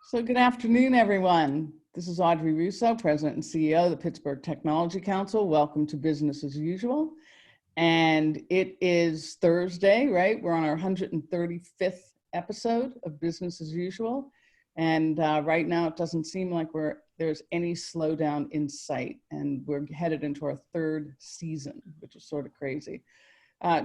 So good afternoon, everyone. This is Audrey Russo, President and CEO of the Pittsburgh Technology Council. Welcome to Business as Usual. And it is Thursday, right? We're on our 135th episode of Business as Usual. And right now it doesn't seem like there's any slowdown in sight. And we're headed into our third season, which is sort of crazy.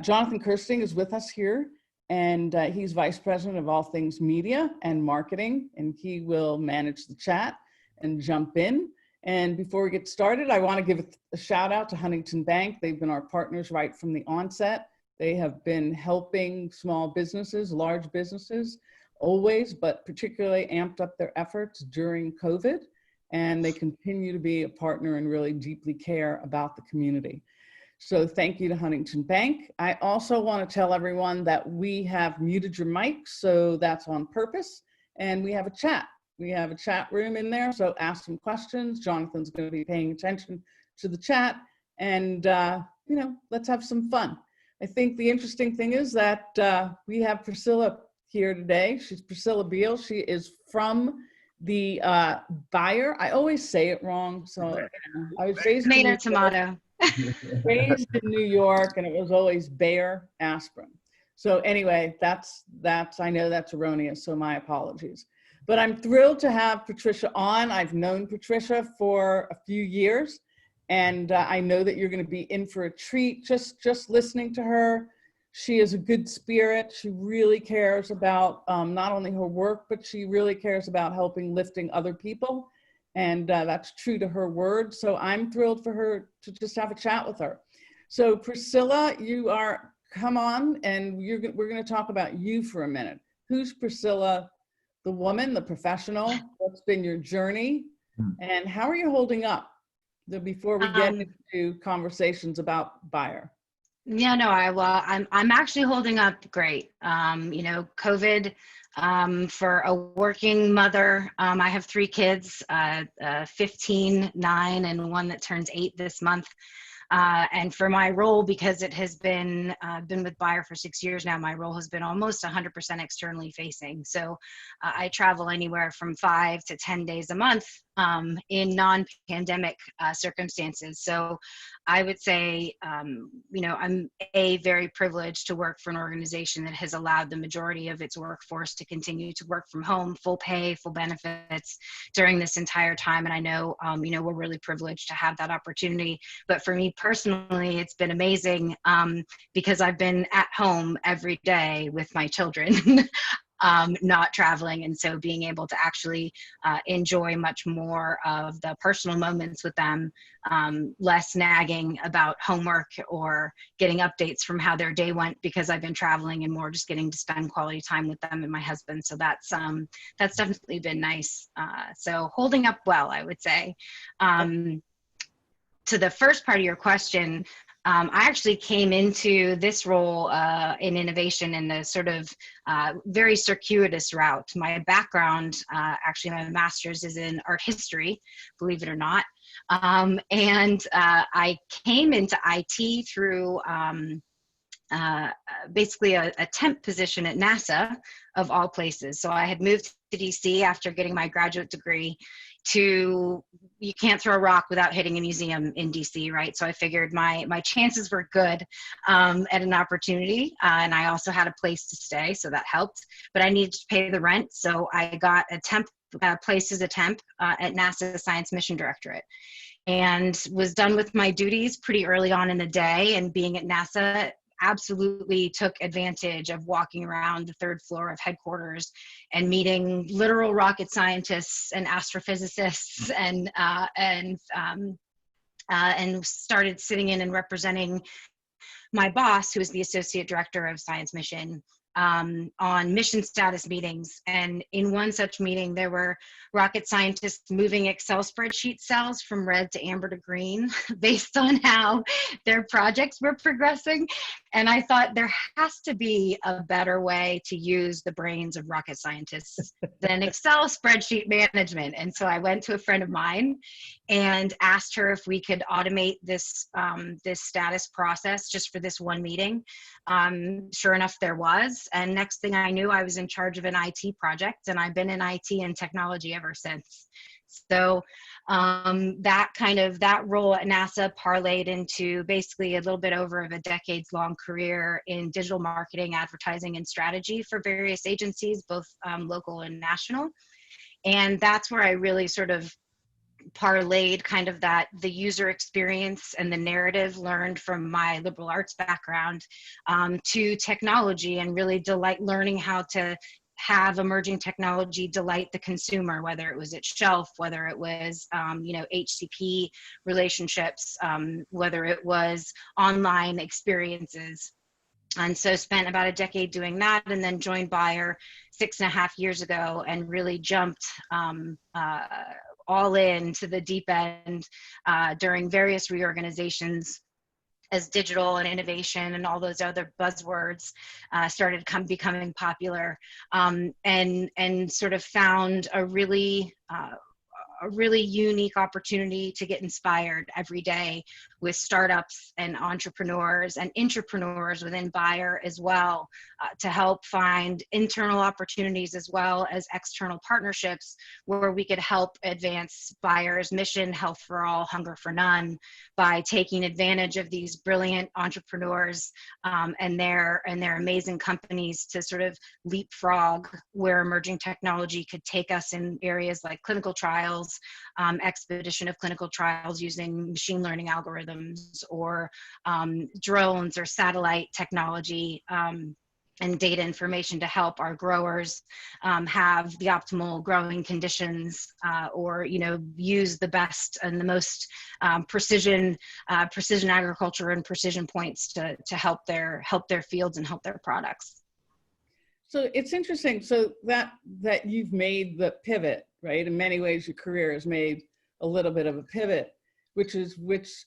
Jonathan Kirsting is with us here. And he's Vice President of all things media and marketing, and he will manage the chat and jump in. And before we get started, I want to give a shout out to Huntington Bank. They've been our partners right from the onset. They have been helping small businesses, large businesses, always, but particularly amped up their efforts during COVID. And they continue to be a partner and really deeply care about the community. So thank you to Huntington Bank. I also want to tell everyone that we have muted your mics, so that's on purpose. And we have a chat. We have a chat room in there, so ask some questions. Jonathan's going to be paying attention to the chat, and let's have some fun. I think the interesting thing is that we have Priscilla here today. She's Priscilla Beal. She is from the Bayer. I always say it wrong, so I was raised tomato tomato. Raised in New York, and it was always Bayer aspirin. So anyway, I know that's erroneous, so my apologies. But I'm thrilled to have Patricia on. I've known Patricia for a few years, and I know that you're going to be in for a treat just listening to her. She is a good spirit. She really cares about not only her work, but she really cares about lifting other people. And that's true to her word. So I'm thrilled for her to just have a chat with her. So Priscilla, come on, and we're going to talk about you for a minute. Who's Priscilla, the woman, the professional? What's been your journey? And how are you holding up before we get into conversations about Bayer? Yeah, no, I'm actually holding up great. COVID, for a working mother, I have 3 kids, 15, 9, and one that turns 8 this month. And for my role, because it has been with Bayer for 6 years now, my role has been almost 100% externally facing. So I travel anywhere from 5 to 10 days a month in non-pandemic circumstances. So I would say, I'm very privileged to work for an organization that has allowed the majority of its workforce to continue to work from home, full pay, full benefits during this entire time. And I know, we're really privileged to have that opportunity. But for me personally, it's been amazing because I've been at home every day with my children. Not traveling, and so being able to actually enjoy much more of the personal moments with them, less nagging about homework or getting updates from how their day went because I've been traveling, and more just getting to spend quality time with them and my husband. So that's definitely been nice. So holding up well, I would say. To the first part of your question, I actually came into this role in innovation in the sort of very circuitous route. My background, actually my master's is in art history, believe it or not. And I came into IT through basically a temp position at NASA, of all places. So I had moved to DC after getting my graduate degree you can't throw a rock without hitting a museum in DC, right? So I figured my chances were good at an opportunity, and I also had a place to stay, so that helped. But I needed to pay the rent, so I got a temp place as a temp at NASA Science Mission Directorate, and was done with my duties pretty early on in the day. And being at NASA, absolutely took advantage of walking around the 3rd floor of headquarters and meeting literal rocket scientists and astrophysicists, and started sitting in and representing my boss, who is the associate director of Science Mission, on mission status meetings. And in one such meeting, there were rocket scientists moving Excel spreadsheet cells from red to amber to green based on how their projects were progressing. And I thought there has to be a better way to use the brains of rocket scientists than Excel spreadsheet management. And so I went to a friend of mine and asked her if we could automate this, this status process just for this one meeting. Sure enough, there was. And next thing I knew, I was in charge of an IT project, and I've been in IT and technology ever since. So that role at NASA parlayed into basically a little bit over of a decades long career in digital marketing, advertising, and strategy for various agencies, both local and national. And that's where I really sort of parlayed kind of the user experience and the narrative learned from my liberal arts background to technology, and really learning how to have emerging technology delight the consumer, whether it was at shelf, whether it was HCP relationships, whether it was online experiences. And so spent about a decade doing that, and then joined Bayer 6.5 years ago and really jumped all into the deep end during various reorganizations as digital and innovation and all those other buzzwords started becoming popular, and sort of found a really unique opportunity to get inspired every day with startups and entrepreneurs and intrapreneurs within Bayer as well, to help find internal opportunities as well as external partnerships where we could help advance Bayer's mission, health for all, hunger for none, by taking advantage of these brilliant entrepreneurs and their amazing companies to sort of leapfrog where emerging technology could take us in areas like clinical trials, expedition of clinical trials using machine learning algorithms, or drones or satellite technology, and data information to help our growers have the optimal growing conditions, or use the best and the most precision agriculture and precision points to help their fields and help their products. So it's interesting. So that you've made the pivot, right? In many ways, your career has made a little bit of a pivot, which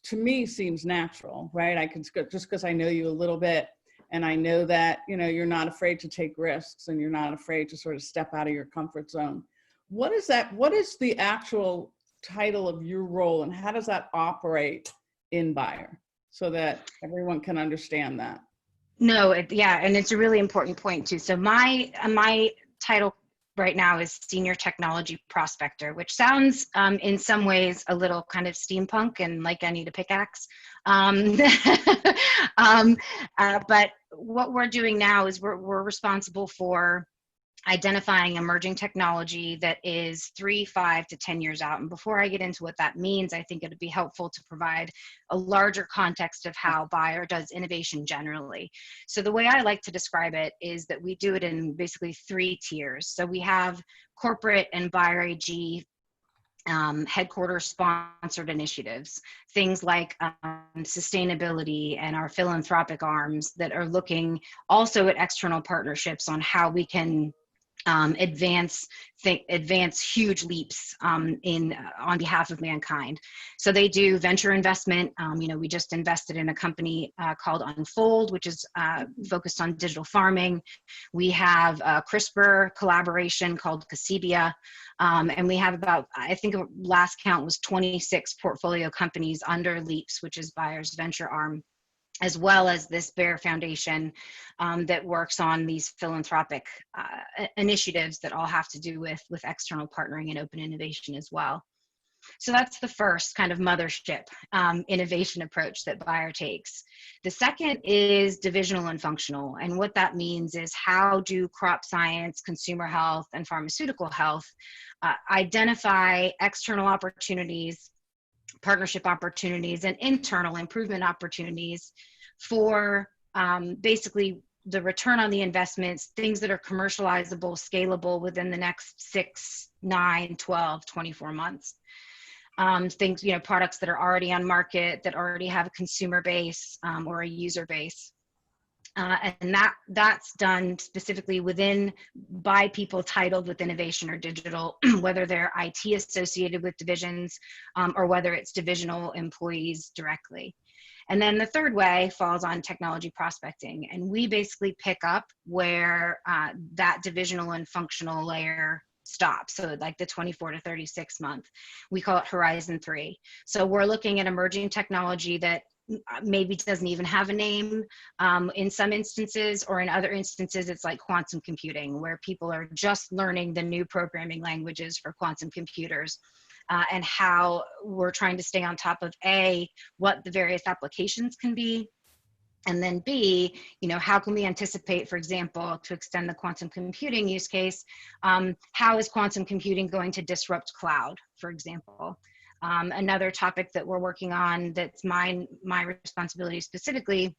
to me seems natural, right? I can just because I know you a little bit, and I know that you're not afraid to take risks, and you're not afraid to sort of step out of your comfort zone. What is that? What is the actual title of your role, and how does that operate in Bayer, so that everyone can understand that? No, and it's a really important point too. So my title right now is Senior Technology Prospector, which sounds in some ways a little kind of steampunk and like I need a pickaxe. But what we're doing now is we're responsible for identifying emerging technology that is 3, 5 to 10 years out. And before I get into what that means, I think it'd be helpful to provide a larger context of how Bayer does innovation generally. So the way I like to describe it is that we do it in basically 3 tiers. So we have corporate and Bayer AG headquarters sponsored initiatives, things like sustainability and our philanthropic arms that are looking also at external partnerships on how we can advance huge leaps on behalf of mankind. So they do venture investment. We just invested in a company called Unfold, which is focused on digital farming. We have a CRISPR collaboration called Casibia. And we have about, I think last count was 26 portfolio companies under LEAPS, which is Bayer's venture arm, as well as this Bayer Foundation that works on these philanthropic initiatives that all have to do with external partnering and open innovation as well. So that's the first kind of mothership innovation approach that Bayer takes. The second is divisional and functional. And what that means is how do crop science, consumer health, and pharmaceutical health identify external opportunities, partnership opportunities, and internal improvement opportunities for basically the return on the investments, things that are commercializable, scalable within the next 6, 9, 12, 24 months. Things, products that are already on market, that already have a consumer base or a user base. And that's done specifically by people titled with innovation or digital, whether they're IT associated with divisions or whether it's divisional employees directly. And then the third way falls on technology prospecting. And we basically pick up where that divisional and functional layer stops. So like the 24 to 36 month, we call it Horizon 3. So we're looking at emerging technology that maybe doesn't even have a name in some instances, or in other instances, it's like quantum computing, where people are just learning the new programming languages for quantum computers, and how we're trying to stay on top of A, what the various applications can be, and then B, how can we anticipate, for example, to extend the quantum computing use case, how is quantum computing going to disrupt cloud, for example? Another topic that we're working on that's my responsibility specifically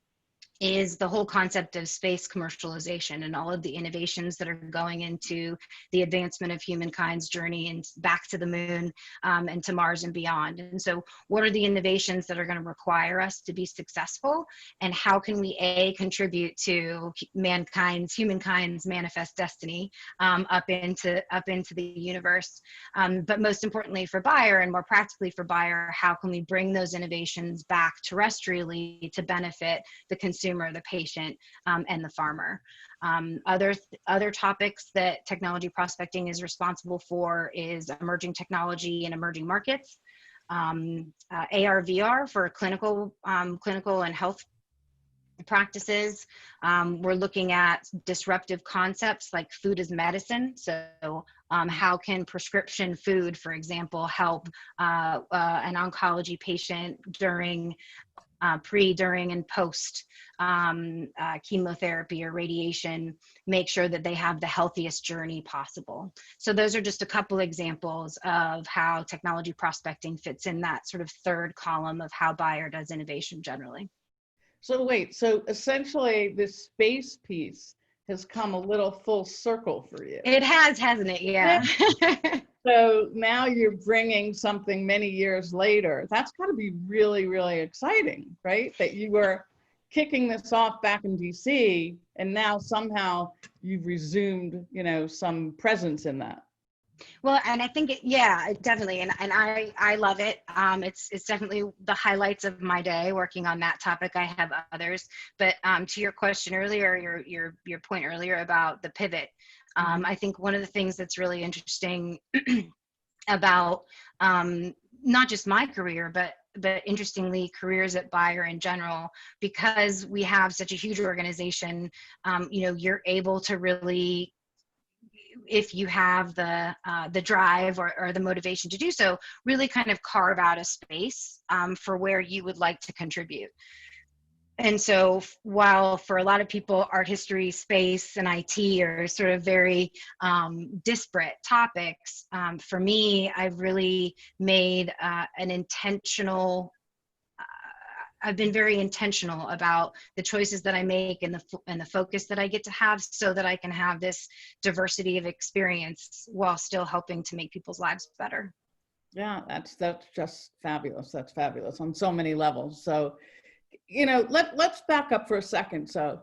is the whole concept of space commercialization and all of the innovations that are going into the advancement of humankind's journey and back to the moon, and to Mars and beyond. And so what are the innovations that are going to require us to be successful, and how can we contribute to humankind's manifest destiny up into the universe, but most importantly for Bayer, and more practically for Bayer, how can we bring those innovations back terrestrially to benefit the consumer, the patient, and the farmer. Other topics that technology prospecting is responsible for is emerging technology in emerging markets, AR, VR for clinical and health practices. We're looking at disruptive concepts like food as medicine. So how can prescription food, for example, help an oncology patient during pre, during, and post chemotherapy or radiation, make sure that they have the healthiest journey possible. So those are just a couple examples of how technology prospecting fits in that sort of third column of how Bayer does innovation generally. So wait, so essentially this space piece has come a little full circle for you. It has, hasn't it? Yeah. So now you're bringing something many years later. That's got to be really, really exciting, right? That you were kicking this off back in DC, and now somehow you've resumed, some presence in that. Well, and I think definitely, and I love it. It's definitely the highlights of my day working on that topic. I have others, but to your question earlier, your point earlier about the pivot, I think one of the things that's really interesting about not just my career, but interestingly careers at Bayer in general, because we have such a huge organization, you're able to really, if you have the drive or the motivation to do so, really kind of carve out a space for where you would like to contribute. And so while for a lot of people, art history, space, and IT are sort of very disparate topics, for me, I've really made an intentional, I've been very intentional about the choices that I make and the focus that I get to have, so that I can have this diversity of experience while still helping to make people's lives better. Yeah, that's just fabulous. That's fabulous on so many levels. So, let's back up for a second. So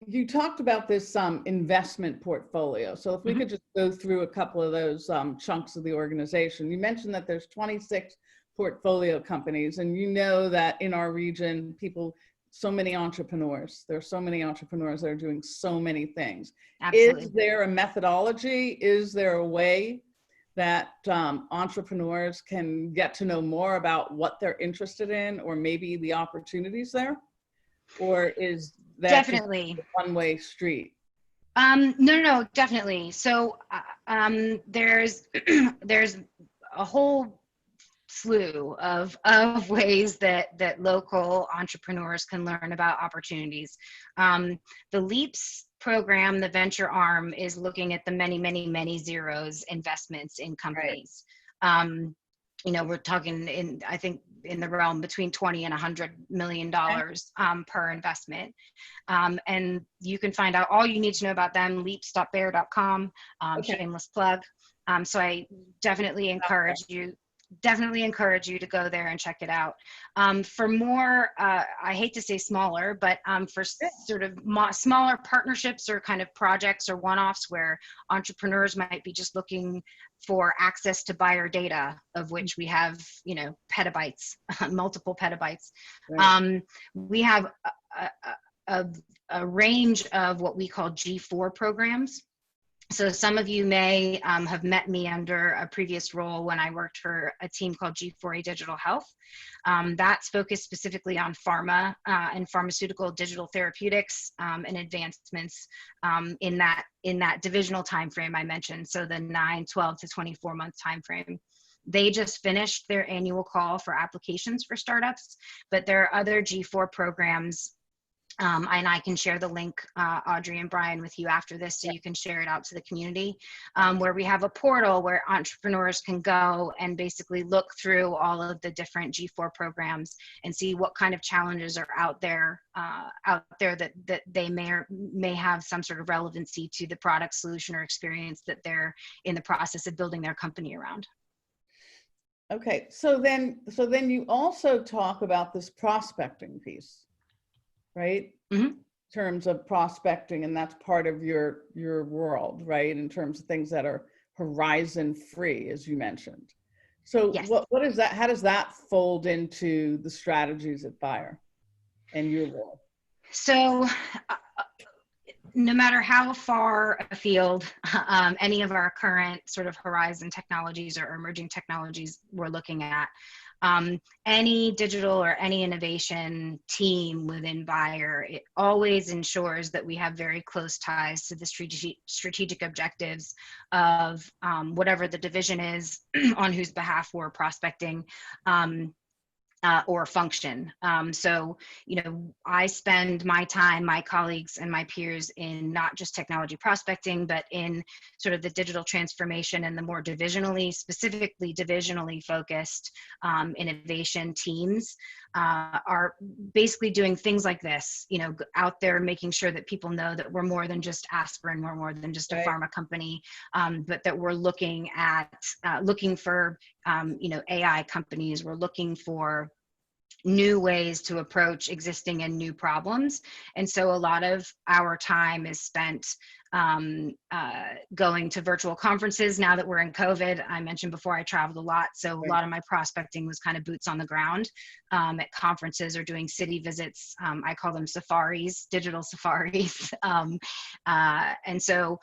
you talked about this investment portfolio. So if we could just go through a couple of those chunks of the organization. You mentioned that there's 26 portfolio companies, and that in our region, so many entrepreneurs. There are so many entrepreneurs that are doing so many things. Absolutely. Is there a methodology? Is there a way that entrepreneurs can get to know more about what they're interested in, or maybe the opportunities there? Or is that definitely a one-way street? No, definitely. So there's a whole slew of ways that local entrepreneurs can learn about opportunities. The LEAPS program, the venture arm, is looking at the many zeros investments in companies. Right. We're talking I think in the realm between 20 and $100 million per investment. And you can find out all you need to know about them, leaps.bayer.com, shameless plug. So I definitely encourage you to go there and check it out. For more, I hate to say smaller, but for sort of smaller partnerships or kind of projects or one-offs where entrepreneurs might be just looking for access to Bayer data, of which we have, petabytes, multiple petabytes. Right. We have a range of what we call G4 programs. So some of you may have met me under a previous role when I worked for a team called G4A Digital Health. That's focused specifically on pharma and pharmaceutical digital therapeutics and advancements in that divisional time frame I mentioned. So the 9, 12 to 24 month time frame. They just finished their annual call for applications for startups, but there are other G4 programs. And I can share the link, Audrey and Brian, with you after this, so you can share it out to the community, where we have a portal where entrepreneurs can go and basically look through all of the different G4 programs and see what kind of challenges are out there that they may have some sort of relevancy to the product, solution, or experience that they're in the process of building their company around. Okay, so then you also talk about this prospecting piece, right? Mm-hmm. In terms of prospecting, and that's part of your world, right? In terms of things that are horizon free, as you mentioned. So Yes. what is that? How does that fold into the strategies at Bayer and your role? So no matter how far afield any of our current sort of horizon technologies or emerging technologies we're looking at, any digital or any innovation team within Bayer, it always ensures that we have very close ties to the strategic objectives of whatever the division is on whose behalf we're prospecting. Or function. So, I spend my time, my colleagues and my peers in not just technology prospecting, but in sort of the digital transformation and the more specifically divisionally focused innovation teams are basically doing things like this, out there making sure that people know that we're more than just aspirin, we're more than just a pharma company, but that we're looking for AI companies. We're looking for new ways to approach existing and new problems. And so a lot of our time is spent going to virtual conferences. Now that we're in COVID, I mentioned before I traveled a lot. So a lot of my prospecting was kind of boots on the ground at conferences or doing city visits. I call them safaris, digital safaris. And so,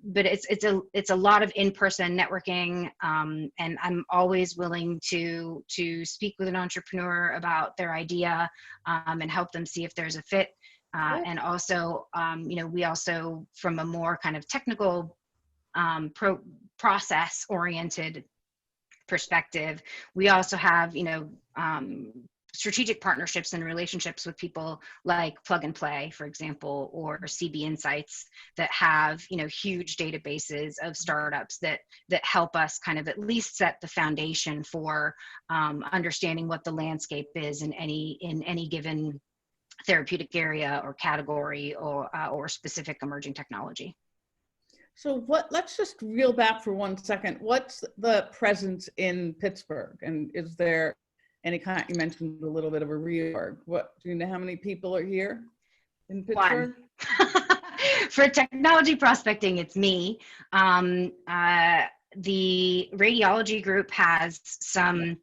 but it's a lot of in-person networking. And I'm always willing to speak with an entrepreneur about their idea and help them see if there's a fit. And also, we also, from a more kind of technical, process-oriented perspective, we also have, strategic partnerships and relationships with people like Plug and Play, for example, or CB Insights that have, huge databases of startups that help us kind of at least set the foundation for understanding what the landscape is in any given therapeutic area or category or specific emerging technology. So let's just reel back for 1 second. What's the presence in Pittsburgh? And is there any kind, you mentioned a little bit of a reorg. Do you know how many people are here in Pittsburgh? 1. For technology prospecting, it's me. The radiology group has some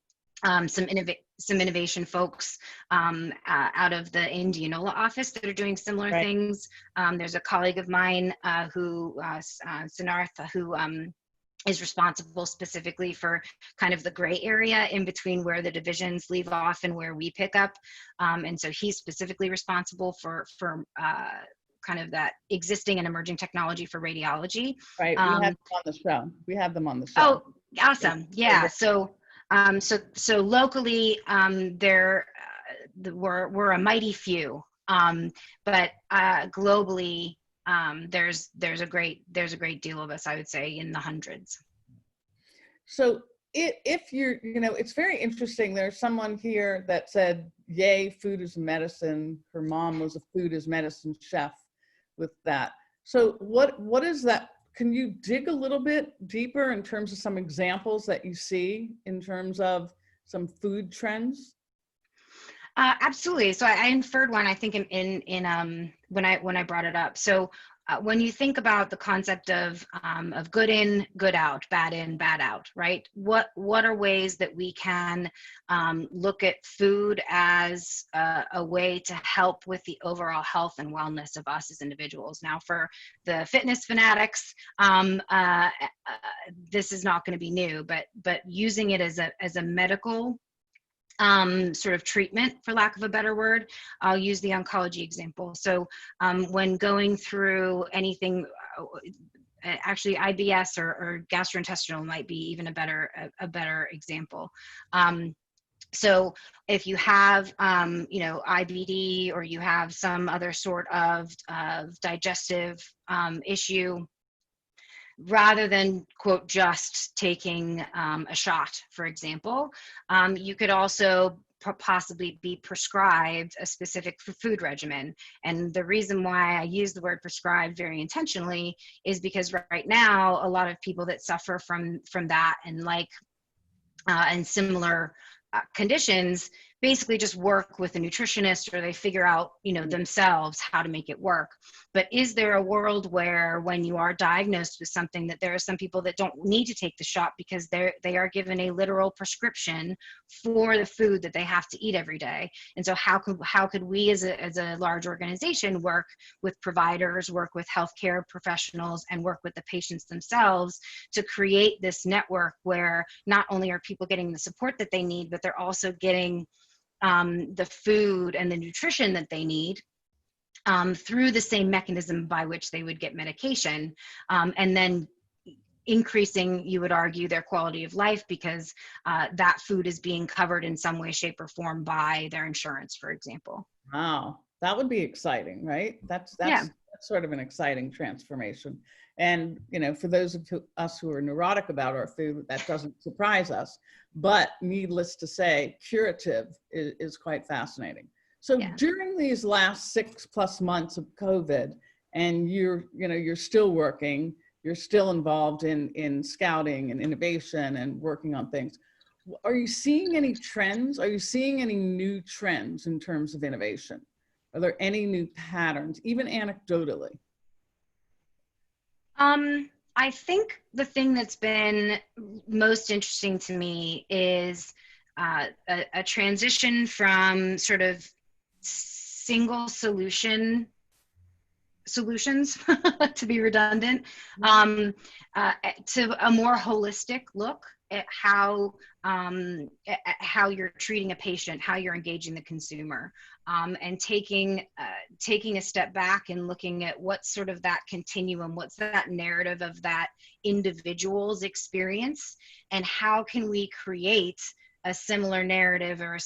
innovation folks out of the Indianola office that are doing similar things. There's a colleague of mine Sinartha, who is responsible specifically for kind of the gray area in between where the divisions leave off and where we pick up. And so he's specifically responsible for kind of that existing and emerging technology for radiology. Right, we have them on the show. Oh, awesome. Yeah. So locally, we're a mighty few, but globally, there's a great deal of us, I would say, in the hundreds. So if you're, it's very interesting. There's someone here that said, "Yay, food is medicine." Her mom was a food is medicine chef with that. So what is that? Can you dig a little bit deeper in terms of some examples that you see in terms of some food trends? Absolutely. So I inferred one, I think, in when I brought it up. So when you think about the concept of good in, good out, bad out, right? What are ways that we can look at food as a way to help with the overall health and wellness of us as individuals? Now, for the fitness fanatics, this is not going to be new, but using it as a medical sort of treatment, for lack of a better word. I'll use the oncology example. So when going through anything, actually IBS or gastrointestinal might be even a better example. So if you have, IBD, or you have some other sort of digestive issue, rather than, quote, just taking a shot, for example, you could also possibly be prescribed a specific food regimen. And the reason why I use the word prescribed very intentionally is because right now, a lot of people that suffer from that and similar conditions basically just work with a nutritionist, or they figure out, themselves how to make it work. But is there a world where, when you are diagnosed with something, that there are some people that don't need to take the shot because they are given a literal prescription for the food that they have to eat every day? And so how could we as a large organization work with providers, work with healthcare professionals, and work with the patients themselves to create this network where not only are people getting the support that they need, but they're also getting the food and the nutrition that they need through the same mechanism by which they would get medication, and then increasing, you would argue, their quality of life, because that food is being covered in some way, shape, or form by their insurance, for example. Wow, that would be exciting, right? That's sort of an exciting transformation. And, for those of us who are neurotic about our food, that doesn't surprise us. But needless to say, curative is quite fascinating. So during these last 6+ months of COVID, and you're still working, you're still involved in scouting and innovation and working on things. Are you seeing any trends? Are you seeing any new trends in terms of innovation? Are there any new patterns, even anecdotally? I think the thing that's been most interesting to me is a transition from sort of single solutions, to be redundant, to a more holistic look at how you're treating a patient, how you're engaging the consumer, and taking a step back and looking at what's sort of that continuum, what's that narrative of that individual's experience, and how can we create a similar narrative or a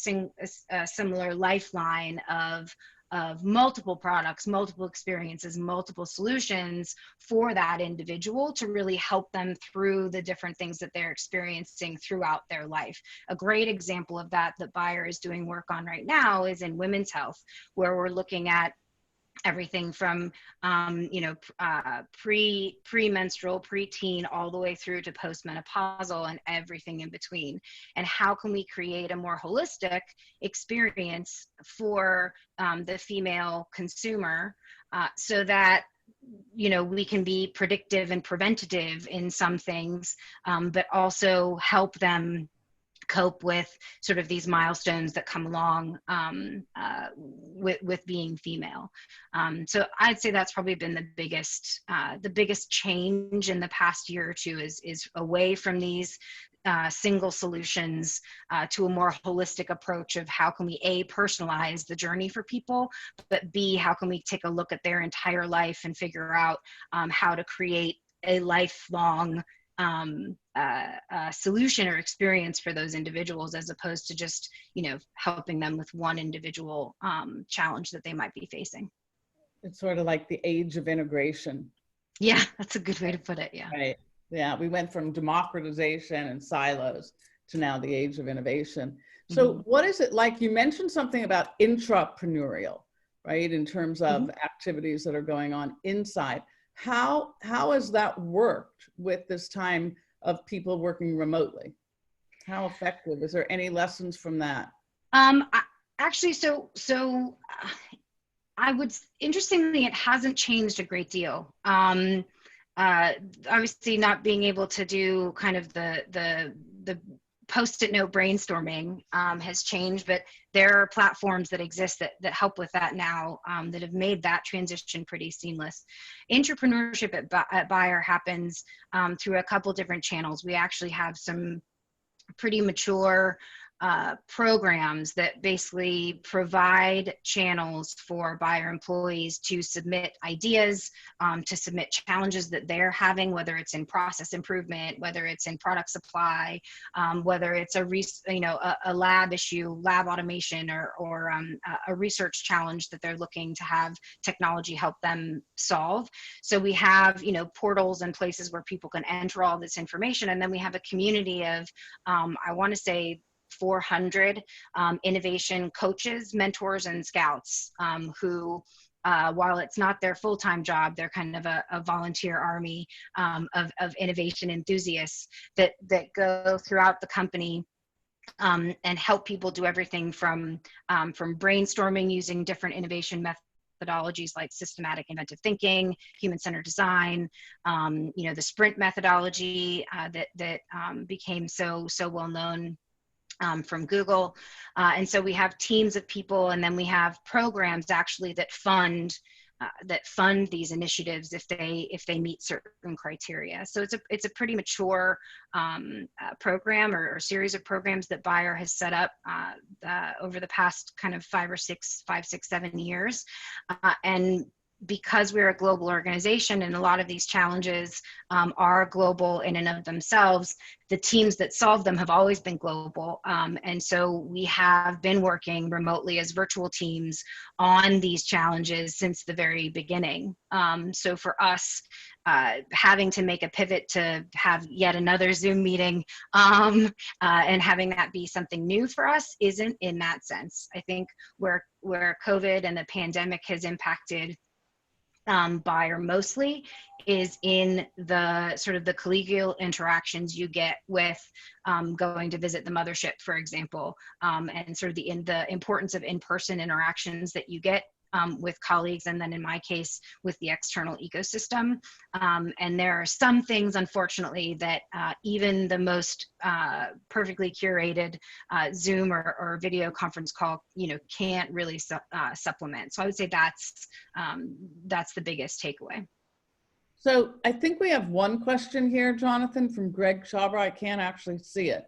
similar lifeline of multiple products, multiple experiences, multiple solutions for that individual to really help them through the different things that they're experiencing throughout their life. A great example of that Bayer is doing work on right now is in women's health, where we're looking at everything from premenstrual, preteen, all the way through to postmenopausal and everything in between. And how can we create a more holistic experience for the female consumer, so that we can be predictive and preventative in some things, but also help them cope with sort of these milestones that come along with being female. So I'd say that's probably been the biggest change in the past year or two is away from these single solutions to a more holistic approach of how can we personalize the journey for people, but B, how can we take a look at their entire life and figure out how to create a lifelong solution or experience for those individuals, as opposed to just helping them with one individual challenge that they might be facing. It's sort of like the age of integration. Yeah, that's a good way to put it. Yeah. Right. Yeah, we went from democratization and silos to now the age of innovation. So what is it like? You mentioned something about intrapreneurial, right? In terms of activities that are going on inside. How has that worked with this time of people working remotely? How effective? Is there any lessons from that? Actually, so Interestingly, it hasn't changed a great deal. Obviously not being able to do kind of the post-it note brainstorming has changed, but there are platforms that exist that help with that now, that have made that transition pretty seamless. Intrapreneurship at Bayer happens through a couple different channels. We actually have some pretty mature programs that basically provide channels for Bayer employees to submit ideas, to submit challenges that they're having, whether it's in process improvement, whether it's in product supply, whether it's a lab issue, lab automation, or a research challenge that they're looking to have technology help them solve. So we have, portals and places where people can enter all this information, and then we have a community of, I want to say, 400 innovation coaches, mentors, and scouts who, while it's not their full-time job, they're kind of a volunteer army of innovation enthusiasts that go throughout the company and help people do everything from brainstorming using different innovation methodologies like systematic inventive thinking, human-centered design, the sprint methodology that became so well known from Google. And so we have teams of people, and then we have programs actually that fund these initiatives if they meet certain criteria. So it's a pretty mature program or series of programs that Bayer has set up over the past kind of 5, 6, 7 years. And because we're a global organization and a lot of these challenges are global in and of themselves, the teams that solve them have always been global. And so we have been working remotely as virtual teams on these challenges since the very beginning. So for us, having to make a pivot to have yet another Zoom meeting and having that be something new for us isn't in that sense. I think where COVID and the pandemic has impacted Bayer mostly is in the sort of the collegial interactions you get with going to visit the mothership, for example, and sort of the importance of in-person interactions that you get with colleagues, and then in my case with the external ecosystem. And there are some things, unfortunately, that even the most perfectly curated Zoom or video conference call, can't really supplement. So I would say that's the biggest takeaway. So I think we have one question here, Jonathan, from Greg Chabra. I can't actually see it.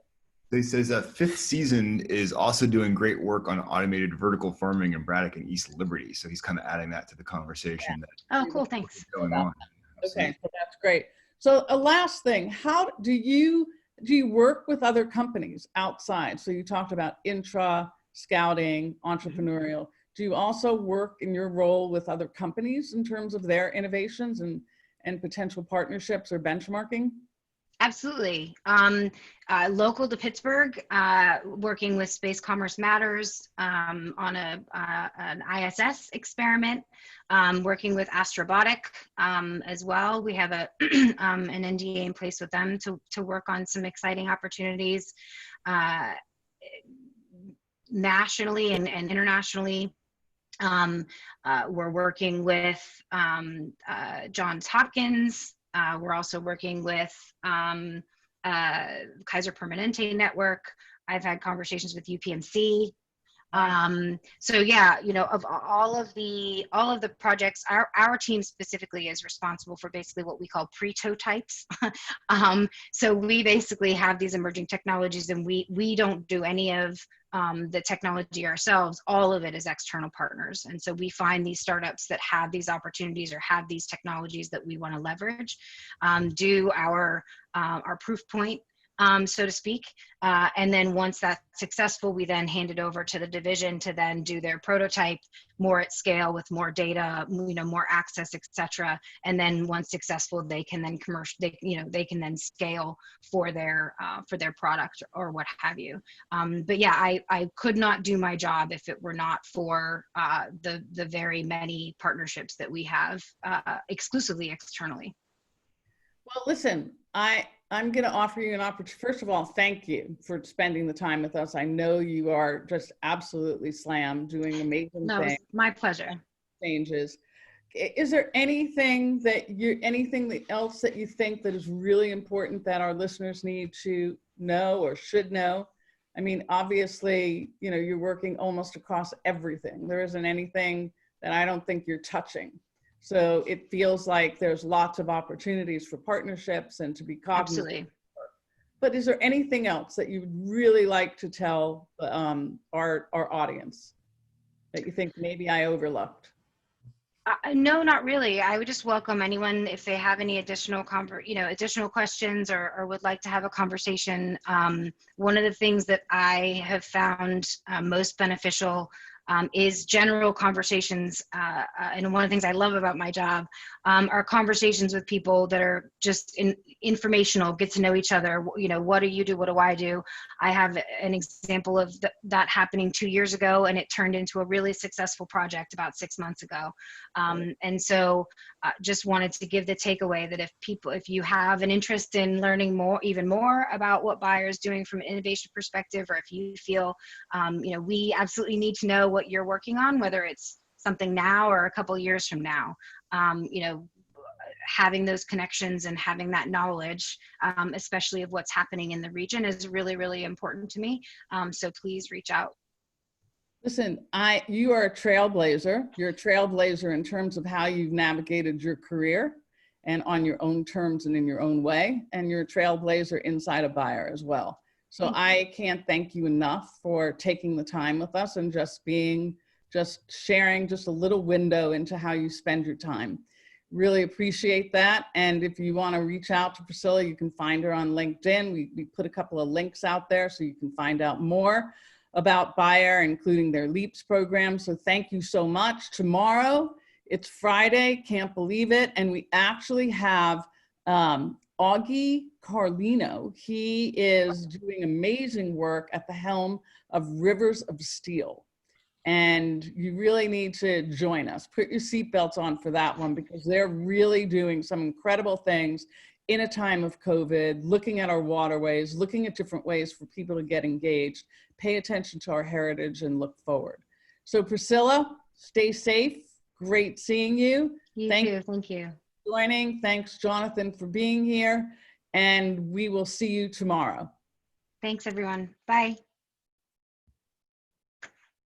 He says that Fifth Season is also doing great work on automated vertical farming in Braddock and East Liberty. So he's kind of adding that to the conversation. Oh, cool. Thanks. Going on. Okay, so that's great. So a last thing, how do you work with other companies outside? So you talked about scouting, entrepreneurial. Do you also work in your role with other companies in terms of their innovations and potential partnerships or benchmarking? Absolutely. Local to Pittsburgh, working with Space Commerce Matters on an ISS experiment, working with Astrobotic as well. We have an NDA in place with them to work on some exciting opportunities nationally and internationally. We're working with Johns Hopkins. We're also working with Kaiser Permanente Network. I've had conversations with UPMC. So yeah, of all of the projects, our team specifically is responsible for basically what we call pre-totypes. So we basically have these emerging technologies, and we don't do any of the technology ourselves. All of it is external partners. And so we find these startups that have these opportunities or have these technologies that we want to leverage, do our proof point, so to speak. And then once that's successful, we then hand it over to the division to then do their prototype more at scale with more data, more access, etc. And then once successful, they can then they can then scale for their product or what have you. But yeah, I could not do my job if it were not for the very many partnerships that we have exclusively externally. Well, listen, I'm going to offer you an opportunity. First of all, thank you for spending the time with us. I know you are just absolutely slammed, doing amazing things. My pleasure. exchanges. Is there anything else that you think that is really important that our listeners need to know or should know? I mean, obviously, you know, you're working almost across everything. There isn't anything that I don't think you're touching. So it feels like there's lots of opportunities for partnerships and to be cognizant. Absolutely. But is there anything else that you would really like to tell our audience that you think maybe I overlooked? No, not really. I would just welcome anyone if they have any additional questions or would like to have a conversation. One of the things that I have found most beneficial is general conversations. And one of the things I love about my job are conversations with people that are just informational, get to know each other. You know, what do you do? What do I do? I have an example of that happening 2 years ago, and it turned into a really successful project about 6 months ago. And so just wanted to give the takeaway that if you have an interest in learning even more about what Bayer is doing from an innovation perspective, or if you feel, we absolutely need to know what you're working on, whether it's something now or a couple of years from now, having those connections and having that knowledge, especially of what's happening in the region, is really, really important to me. So please reach out. Listen, you are a trailblazer. You're a trailblazer in terms of how you've navigated your career and on your own terms and in your own way. And you're a trailblazer inside of Bayer as well. So I can't thank you enough for taking the time with us and just sharing just a little window into how you spend your time. Really appreciate that. And if you want to reach out to Priscilla, you can find her on LinkedIn. We put a couple of links out there so you can find out more about Bayer, including their LEAPS program. So thank you so much. Tomorrow, it's Friday, can't believe it. And we actually have Augie Carlino. He is doing amazing work at the helm of Rivers of Steel. And you really need to join us. Put your seatbelts on for that one, because they're really doing some incredible things in a time of COVID, looking at our waterways, looking at different ways for people to get engaged, pay attention to our heritage, and look forward. So Priscilla, stay safe. Great seeing you. Thank you. Thank you. For joining. Thanks, Jonathan, for being here. And we will see you tomorrow. Thanks, everyone. Bye.